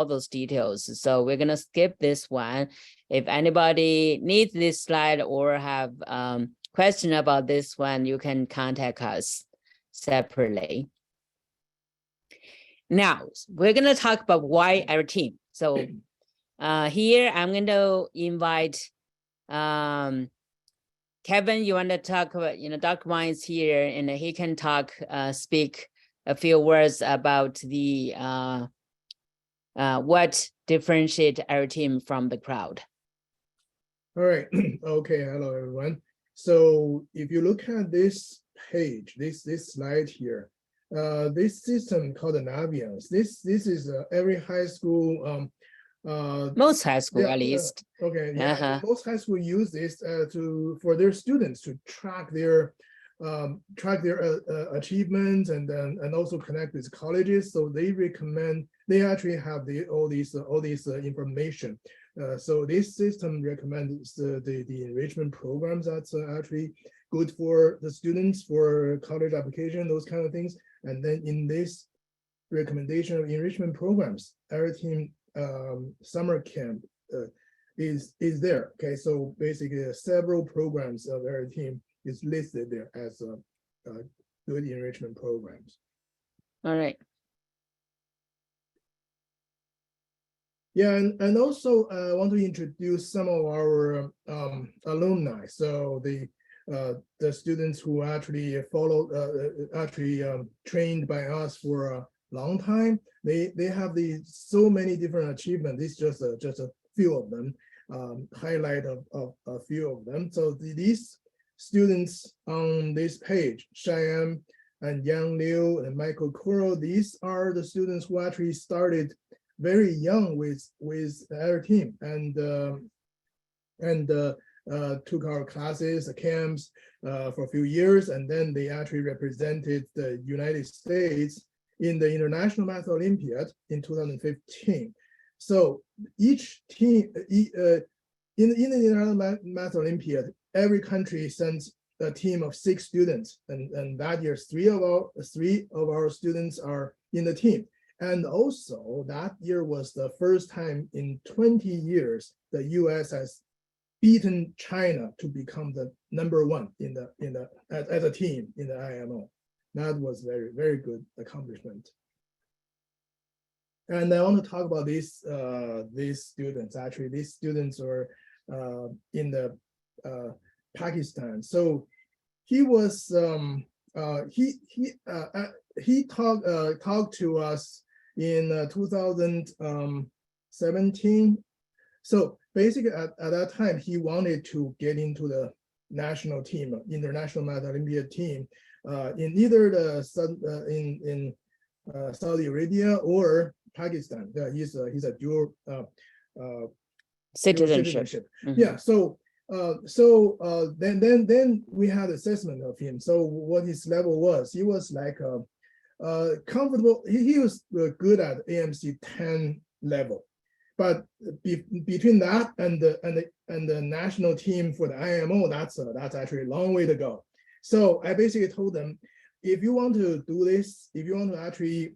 those details. So we're gonna skip this one. If anybody needs this slide or have question about this one, you can contact us separately. Now we're gonna talk about why Areteem. So here I'm going to invite Kevin. You want to talk about, Dr. Wang is here and he can speak a few words about the what differentiate our team from the crowd. All right. Okay. Hello, everyone. So if you look at this page, this slide here, this system called the Naviance. This is every high school. Most high school, at least. Okay. Yeah. Most high school use this for their students to track their achievements and also connect with colleges. So they actually have all these information. So this system recommends the enrichment programs that's actually good for the students for college application, those kind of things. And then in this recommendation of enrichment programs, Areteem summer camp is there. Okay, so basically several programs of Areteem is listed there as good enrichment programs. All right. Yeah, and also I want to introduce some of our alumni. So the students who actually followed, trained by us for a long time. They have so many different achievements. This is just a few of them. Highlight of a few of them. So these students on this page, Cheyenne and Yang Liu and Michael Kuro, these are the students who actually started very young with Areteem and took our classes, camps for a few years, and then they actually represented the United States in the International Math Olympiad in 2015. So each team in the International Math Olympiad, every country sends a team of 6 students, and that year three of our students are in the team. And also that year was the first time in 20 years the U.S. has beaten China to become the #1 as a team in the IMO. That was very, very good accomplishment. And I want to talk about these students. Actually, these students are in the Pakistan. So he was he talked to us in 2017. So basically, at that time, he wanted to get into the national team, International Math Olympiad team, in either the Saudi Arabia or Pakistan. He's a dual citizenship. Mm-hmm. Yeah. So then we had assessment of him. So what his level was, he was like comfortable. He was good at AMC 10 level. But between that and the national team for the IMO, that's actually a long way to go. So I basically told them, if you want to do this, if you want to actually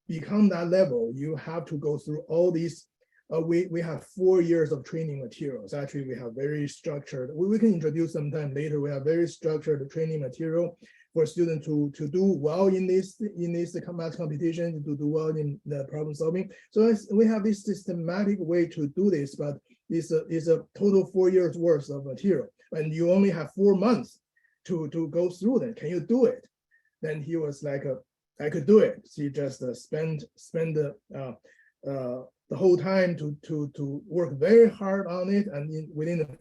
become that level, you have to go through all these. We have 4 years of training materials. Actually, we have very structured. We can introduce sometime later. We have very structured training material for students to do well in this math competition, to do well in the problem solving. So we have this systematic way to do this, but it's a total 4 years worth of material, and you only have 4 months to go through them. Can you do it? Then he was like, I could do it. He just spend the whole time to work very hard on it, and within the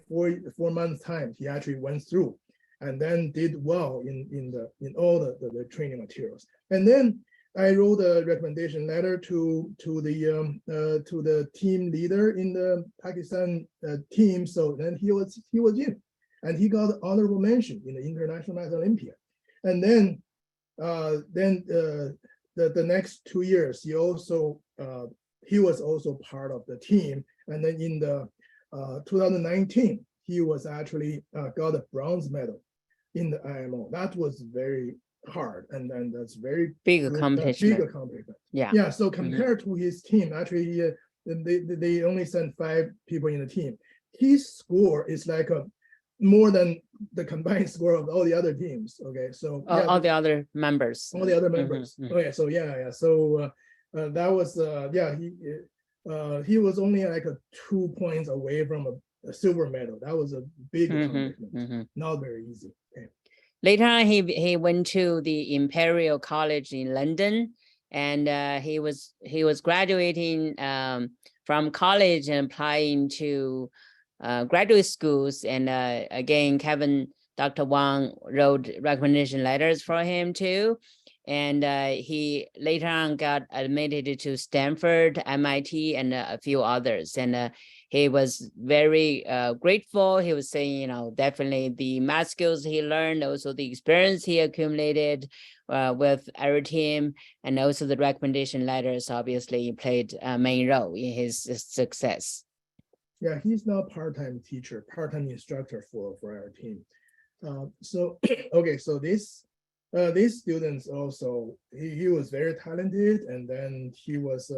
4 months time, he actually went through, and then did well in all the training materials. And then I wrote a recommendation letter to the team leader in the Pakistan team. So then he was in, and he got honorable mention in the International Math Olympiad. And then the next 2 years, he was also part of the team. And then in the 2019, he was actually got a bronze medal in the IMO. That was very, hard, and that's very Big good, accomplishment. big accomplishment. Yeah. Yeah. So compared to his team, actually, they only sent 5 people in the team. His score is like more than the combined score of all the other teams. Okay, so yeah, all the other members. all the other members. Okay, so yeah. So that was he was only like 2 points away from a silver medal. That was a big accomplishment. Not very easy. Okay. Later on, he went to the Imperial College in London, and he was graduating from college and applying to graduate schools. And again, Dr. Wang wrote recommendation letters for him too. And he later on got admitted to Stanford, MIT, and a few others. And he was very grateful. He was saying, definitely the math skills he learned, also the experience he accumulated with Areteem, and also the recommendation letters obviously played a main role in his success. Yeah, he's now part-time teacher, part-time instructor for our team. So okay, so these students also, he was very talented, and then he was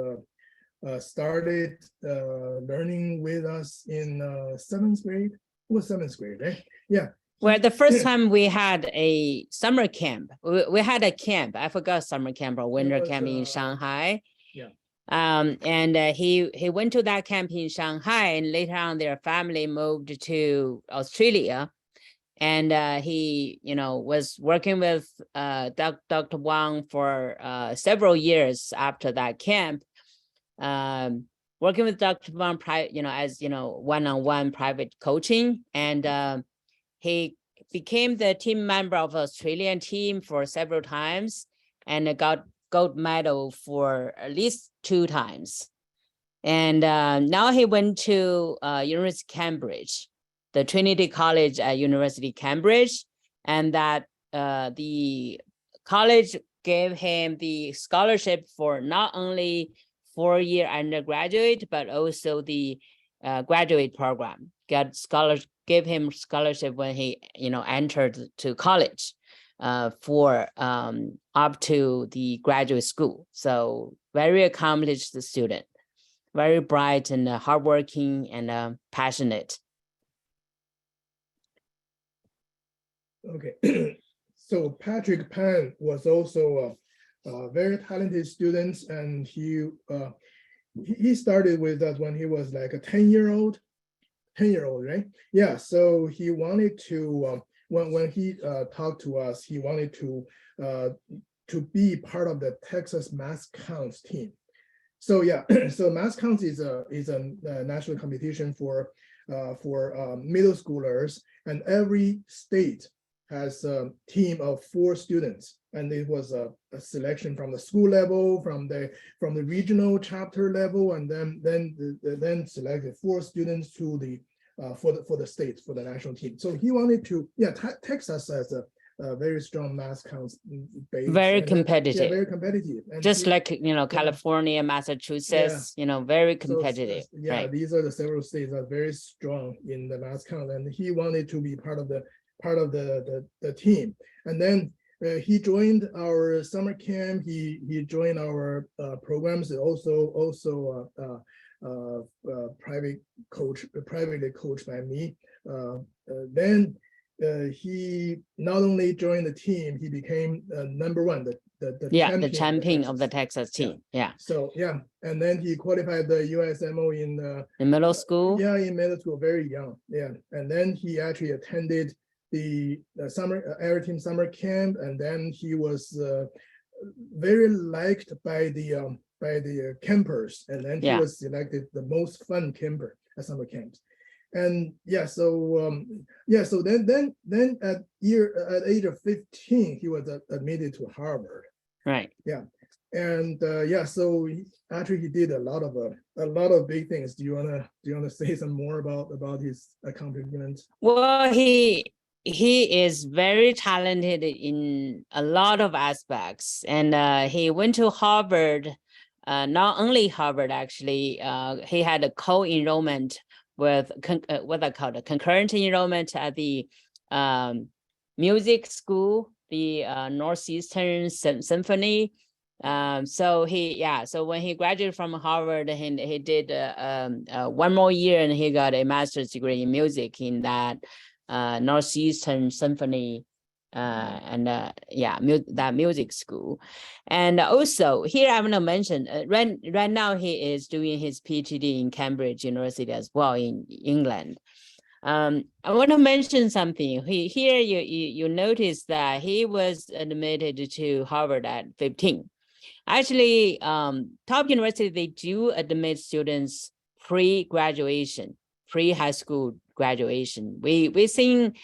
started learning with us in 7th grade. It was 7th grade, right? Yeah. Well, the first time we had a summer camp, we had a camp. I forgot summer camp or winter camp in Shanghai. Yeah. And he went to that camp in Shanghai, and later on their family moved to Australia. And he, was working with Dr. Wang for several years after that camp, working with Dr. Wang, as one-on-one private coaching. And he became the team member of Australian team for several times, and got gold medal for at least 2 times. And now he went to University of Cambridge, the Trinity College at University of Cambridge, and that the college gave him the scholarship for not only 4-year undergraduate, but also the graduate program. Gave him scholarship when he entered to college for up to the graduate school. So very accomplished student, very bright and hardworking and passionate. Okay, so Patrick Pan was also a very talented student, and he started with us when he was like a 10-year-old, right? Yeah, so he wanted to when he talked to us, he wanted to be part of the Texas Math Counts team. So yeah, so Math Counts is a national competition for middle schoolers, and every state has a team of 4 students, and it was a selection from the school level, from the regional chapter level, and then selected 4 students to the for the states, for the national team. So he wanted to, Texas has a very strong Math Counts base. Very competitive. Very competitive. And just like California, Massachusetts, very competitive. So, right. These are the several states that are very strong in the Math Count, and he wanted to be part of the team. And then he joined our summer camp. He joined our programs, also privately coached by me. Then he not only joined the team, he became number 1, the champion of the Texas team. So and then he qualified the USMO in middle school. In middle school, very young. And then he actually attended the summer Areteem summer camp, and then he was very liked by the campers, and then he was selected the most fun camper at summer camps. And so then at age of 15, he was admitted to Harvard. Right. And so actually he did a lot of big things. Do you wanna say some more about his accomplishments? Well, he is very talented in a lot of aspects, and he went to Harvard. Not only Harvard, actually, he had a co-enrollment with what I call a concurrent enrollment at the music school the Northeastern Symphony. So when he graduated from Harvard, he did one more year, and he got a master's degree in music in that Northeastern Symphony that music school. And also here I'm going to mention right now he is doing his PhD in Cambridge University as well in England. I want to mention something. Here you notice that he was admitted to Harvard at 15. Actually, top university, they do admit students pre-graduation, pre-high school graduation. We've seen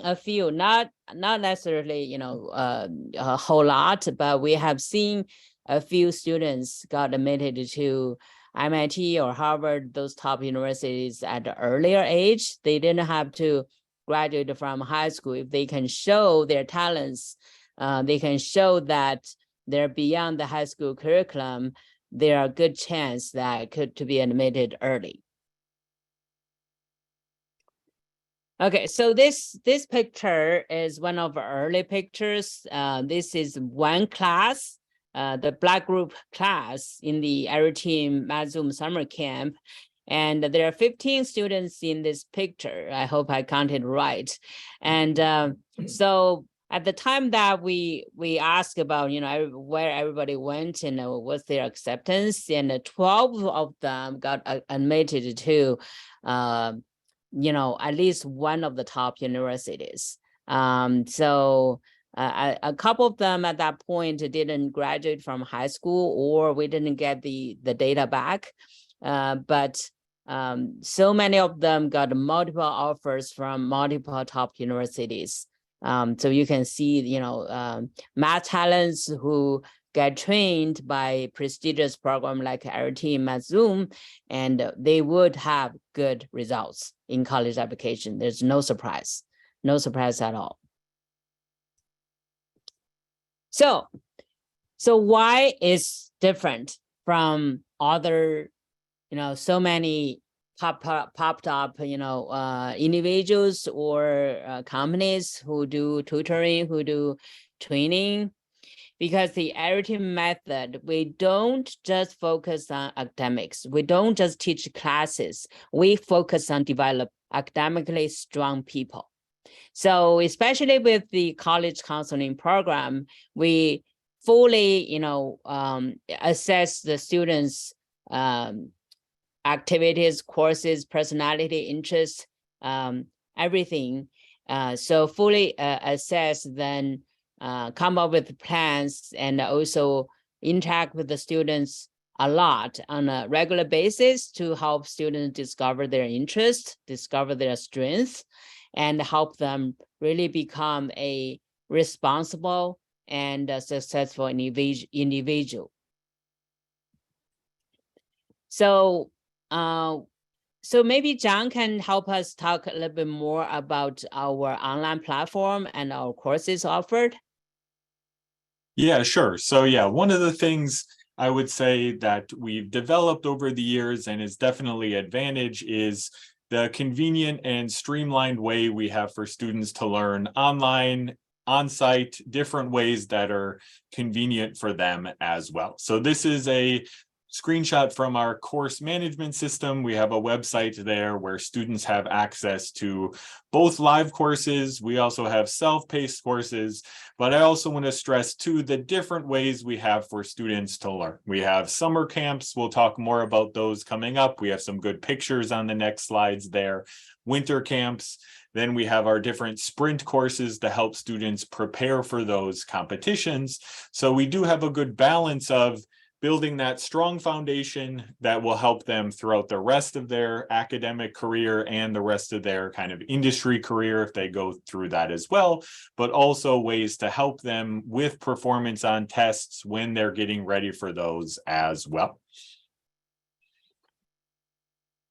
a few, not necessarily, a whole lot, but we have seen a few students got admitted to MIT or Harvard, those top universities at an earlier age. They didn't have to graduate from high school. If they can show their talents, they can show that they're beyond the high school curriculum, there are a good chance that to be admitted early. Okay, so this picture is one of our early pictures. This is one class, the Black group class in the Areteem Zoom summer camp. And there are 15 students in this picture. I hope I counted right. And so at the time that we asked about, where everybody went and what's their acceptance, and 12 of them got admitted to, at least one of the top universities. So a couple of them at that point didn't graduate from high school, or we didn't get the data back. But so many of them got multiple offers from multiple top universities. So you can see, math talents who get trained by prestigious program like Areteem Zoom, and they would have good results in college application. There's no surprise at all. So why is different from other, so many popped up, individuals or companies who do tutoring, who do training? Because the Areteem method, we don't just focus on academics. We don't just teach classes. We focus on develop academically strong people. So especially with the college counseling program, we fully, assess the students' activities, courses, personality, interests, everything. So fully assess, then come up with plans, and also interact with the students a lot on a regular basis to help students discover their interests, discover their strengths, and help them really become a responsible and successful individual. So maybe John can help us talk a little bit more about our online platform and our courses offered. Yeah, sure. So yeah, one of the things I would say that we've developed over the years, and is definitely an advantage, is the convenient and streamlined way we have for students to learn online, on-site, different ways that are convenient for them as well. So this is a screenshot from our course management system. We have a website there where students have access to both live courses. We also have self-paced courses, but I also want to stress too the different ways we have for students to learn. We have summer camps. We'll talk more about those coming up. We have some good pictures on the next slides there. Winter camps. Then we have our different sprint courses to help students prepare for those competitions. So we do have a good balance of building that strong foundation that will help them throughout the rest of their academic career and the rest of their kind of industry career if they go through that as well, but also ways to help them with performance on tests when they're getting ready for those as well.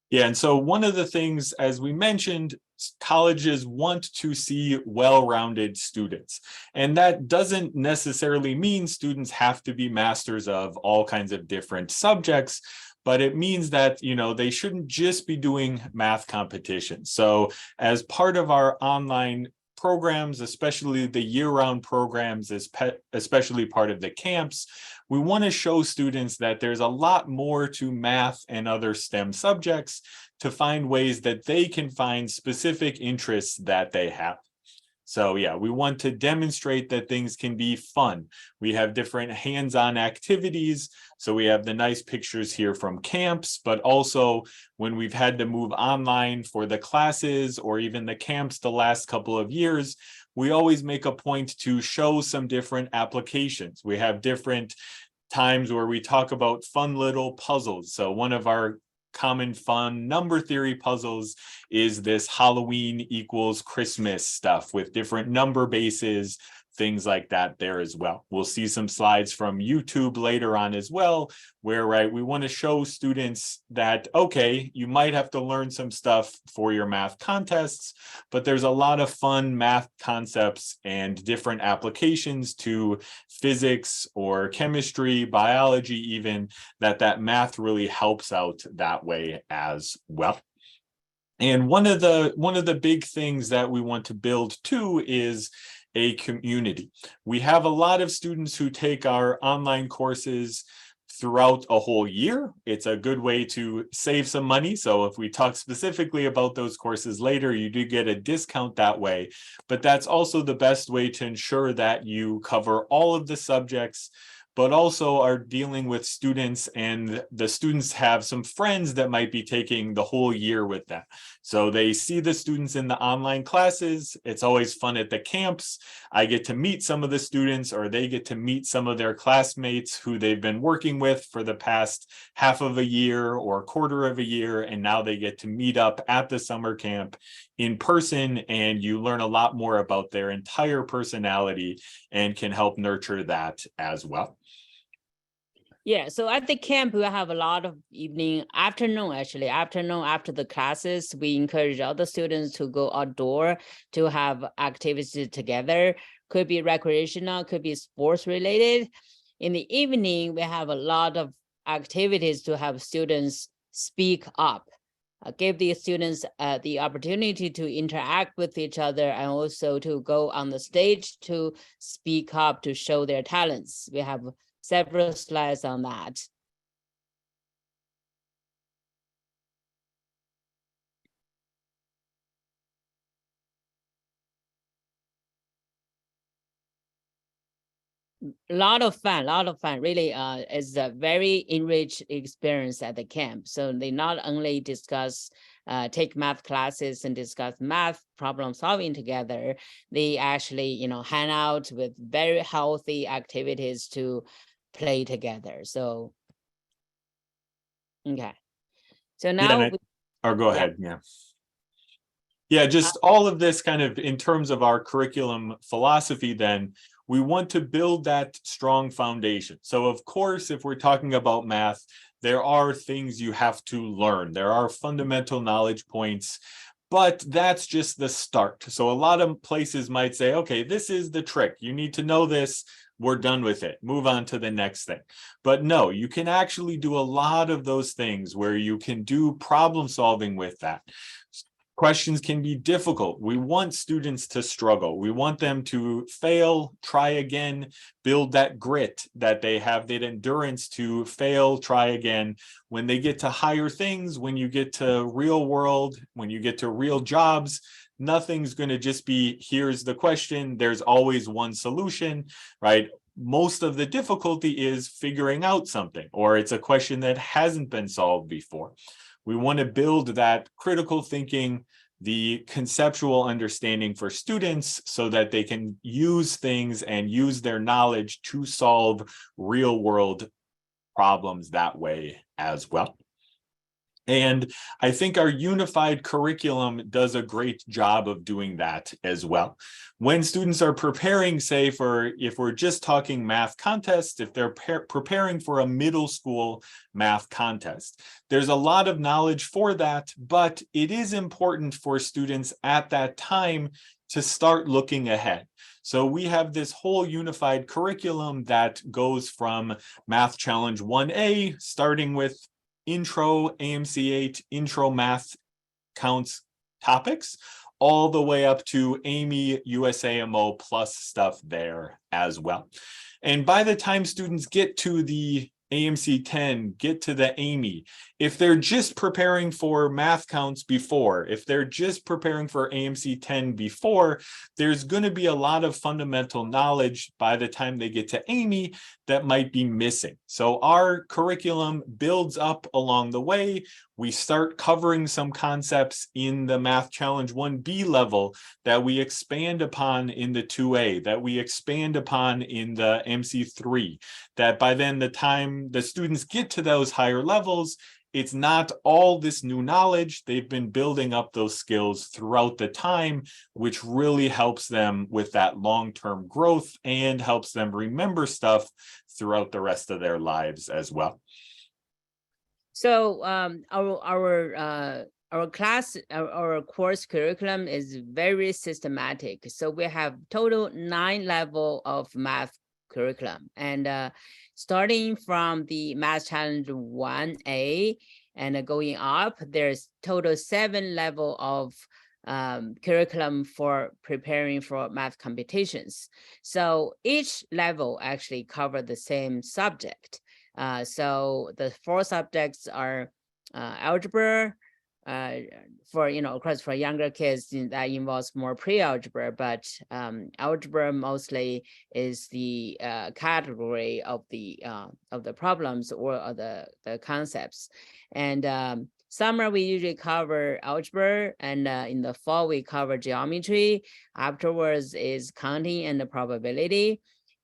Yeah, and so one of the things, as we mentioned, colleges want to see well-rounded students. And that doesn't necessarily mean students have to be masters of all kinds of different subjects, but it means that, they shouldn't just be doing math competitions. So as part of our online programs, especially the year-round programs, especially part of the camps, we want to show students that there's a lot more to math and other STEM subjects to find ways that they can find specific interests that they have. So yeah, we want to demonstrate that things can be fun. We have different hands-on activities. So we have the nice pictures here from camps, but also when we've had to move online for the classes or even the camps the last couple of years, we always make a point to show some different applications. We have different times where we talk about fun little puzzles. So one of our common fun number theory puzzles is this Halloween equals Christmas stuff with different number bases, things like that there as well. We'll see some slides from YouTube later on as well, where, right, we want to show students that, okay, you might have to learn some stuff for your math contests, but there's a lot of fun math concepts and different applications to physics or chemistry, biology even, that math really helps out that way as well. And one of the big things that we want to build too is a community. We have a lot of students who take our online courses throughout a whole year. It's a good way to save some money. So if we talk specifically about those courses later, you do get a discount that way. But that's also the best way to ensure that you cover all of the subjects, but also are dealing with students, and the students have some friends that might be taking the whole year with them. So they see the students in the online classes. It's always fun at the camps. I get to meet some of the students, or they get to meet some of their classmates who they've been working with for the past half of a year or quarter of a year, and now they get to meet up at the summer camp in person, and you learn a lot more about their entire personality and can help nurture that as well. Yeah, so at the camp, we have a lot of afternoon after the classes, we encourage all the students to go outdoor to have activities together. Could be recreational, could be sports related. In the evening, we have a lot of activities to have students speak up. Give the students the opportunity to interact with each other and also to go on the stage to speak up, to show their talents. We have several slides on that. A lot of fun, really. It's a very enriched experience at the camp. So they not only discuss, take math classes and discuss math problem solving together, they actually, hang out with very healthy activities to play together. So, okay. So now, Go ahead. Yeah, just all of this kind of in terms of our curriculum philosophy, then we want to build that strong foundation. So of course, if we're talking about math, there are things you have to learn. There are fundamental knowledge points, but that's just the start. So a lot of places might say, okay, this is the trick. You need to know this. We're done with it. Move on to the next thing. But no, you can actually do a lot of those things where you can do problem solving with that. Questions can be difficult. We want students to struggle. We want them to fail, try again, build that grit that they have, that endurance to fail, try again. When they get to higher things, when you get to real world, when you get to real jobs, nothing's going to just be, here's the question. There's always one solution, right? Most of the difficulty is figuring out something, or it's a question that hasn't been solved before. We want to build that critical thinking, the conceptual understanding for students so that they can use things and use their knowledge to solve real world problems that way as well. And I think our unified curriculum does a great job of doing that as well. When students are preparing, say, if we're just talking math contests, if they're preparing for a middle school math contest, there's a lot of knowledge for that, but it is important for students at that time to start looking ahead. So we have this whole unified curriculum that goes from Math Challenge 1A, starting with intro AMC8, intro math counts topics, all the way up to Amy, USAMO plus stuff there as well. And by the time students get to the AMC 10, get to the Amy, if they're just preparing for math counts before, if they're just preparing for AMC 10 before, there's going to be a lot of fundamental knowledge by the time they get to Amy that might be missing. So our curriculum builds up along the way. We start covering some concepts in the Math Challenge 1B level that we expand upon in the 2A, that we expand upon in the MC3, that by then the time the students get to those higher levels, it's not all this new knowledge. They've been building up those skills throughout the time, which really helps them with that long-term growth and helps them remember stuff throughout the rest of their lives as well. So our course curriculum is very systematic. So we have total 9 level of math curriculum, and starting from the Math Challenge 1A and going up, there's total 7 level of curriculum for preparing for math competitions. So each level actually cover the same subject. So the 4 subjects are algebra, for, of course, for younger kids that involves more pre-algebra, but algebra mostly is the category of the problems or the concepts. And summer we usually cover algebra, and in the fall we cover geometry. Afterwards is counting and the probability,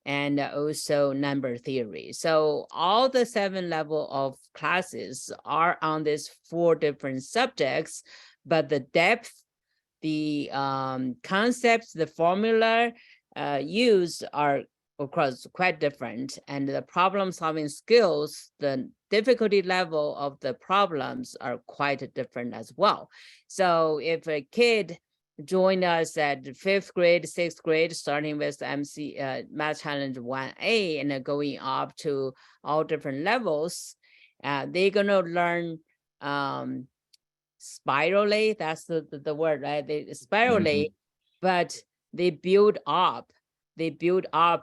and also number theory. So all the 7 level of classes are on these 4 different subjects, but the depth, the concepts, the formula used are, of course, quite different. And the problem solving skills, the difficulty level of the problems are quite different as well. So if a kid joined us at 5th grade, 6th grade, starting with Math Challenge 1A and going up to all different levels, they're gonna learn spirally. That's the word, right? They spirally, but they build up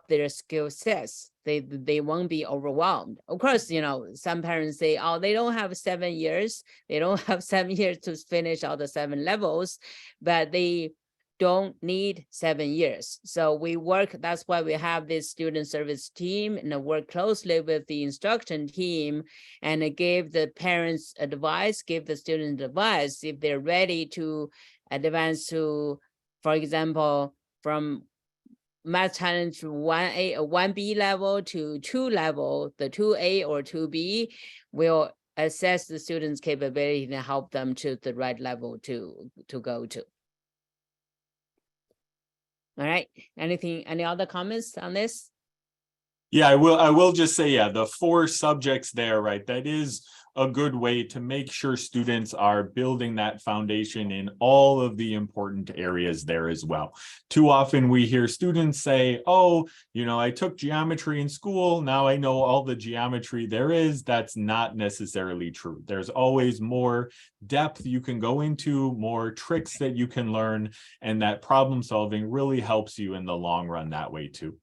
their skill sets. They won't be overwhelmed. Of course, some parents say, oh, they don't have 7 years. They don't have 7 years to finish all the 7 levels, but they don't need 7 years. So we work, that's why we have this student service team and work closely with the instruction team and give the parents advice, give the students advice if they're ready to advance to, for example, from Math Challenge 1A or 1B level to 2 level, the 2A or 2B will assess the students' capability and help them to the right level to go to. All right, any other comments on this? Yeah, I will just say, yeah, the 4 subjects there, right? That is a good way to make sure students are building that foundation in all of the important areas there as well. Too often we hear students say, oh, I took geometry in school, now I know all the geometry there is. That's not necessarily true. There's always more depth you can go into, more tricks that you can learn, and that problem solving really helps you in the long run that way too.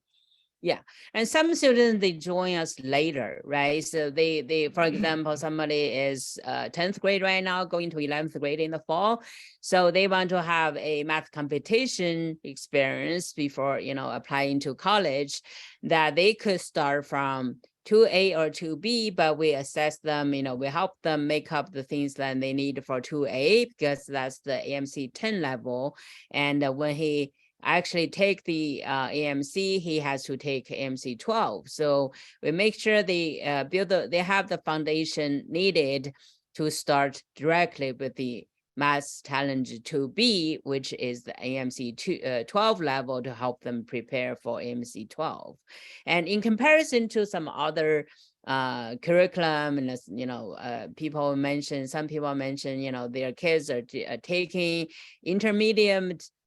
Yeah, and some students, they join us later, right? So they for example, somebody is 10th grade right now, going to 11th grade in the fall. So they want to have a math competition experience before, applying to college, that they could start from 2A or 2B, but we assess them, we help them make up the things that they need for 2A, because that's the AMC 10 level. And when he actually take the AMC, he has to take AMC 12. So we make sure they they have the foundation needed to start directly with the Math Challenge 2B, which is the AMC 12 level, to help them prepare for AMC 12. And in comparison to some other curriculum, and some people mention their kids are taking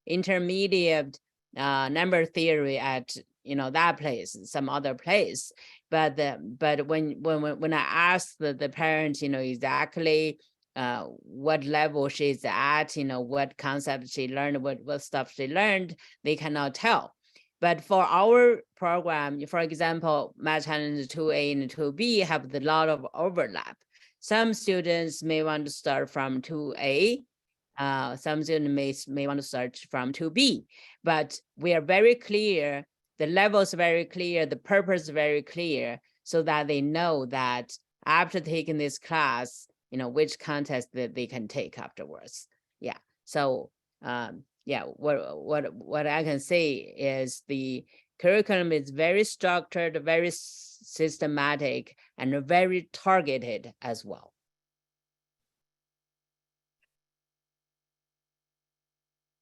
intermediate number theory at that place, some other place, but when I asked the parents exactly what level she's at, what concept she learned, what stuff she learned, they cannot tell. But for our program, for example, Math Challenge 2A and 2B have a lot of overlap. Some students may want to start from 2A, some students may want to start from 2B, but we are very clear, the level is very clear, the purpose is very clear, so that they know that after taking this class, which contest that they can take afterwards. Yeah. So yeah, what I can say is the curriculum is very structured, very systematic, and very targeted as well.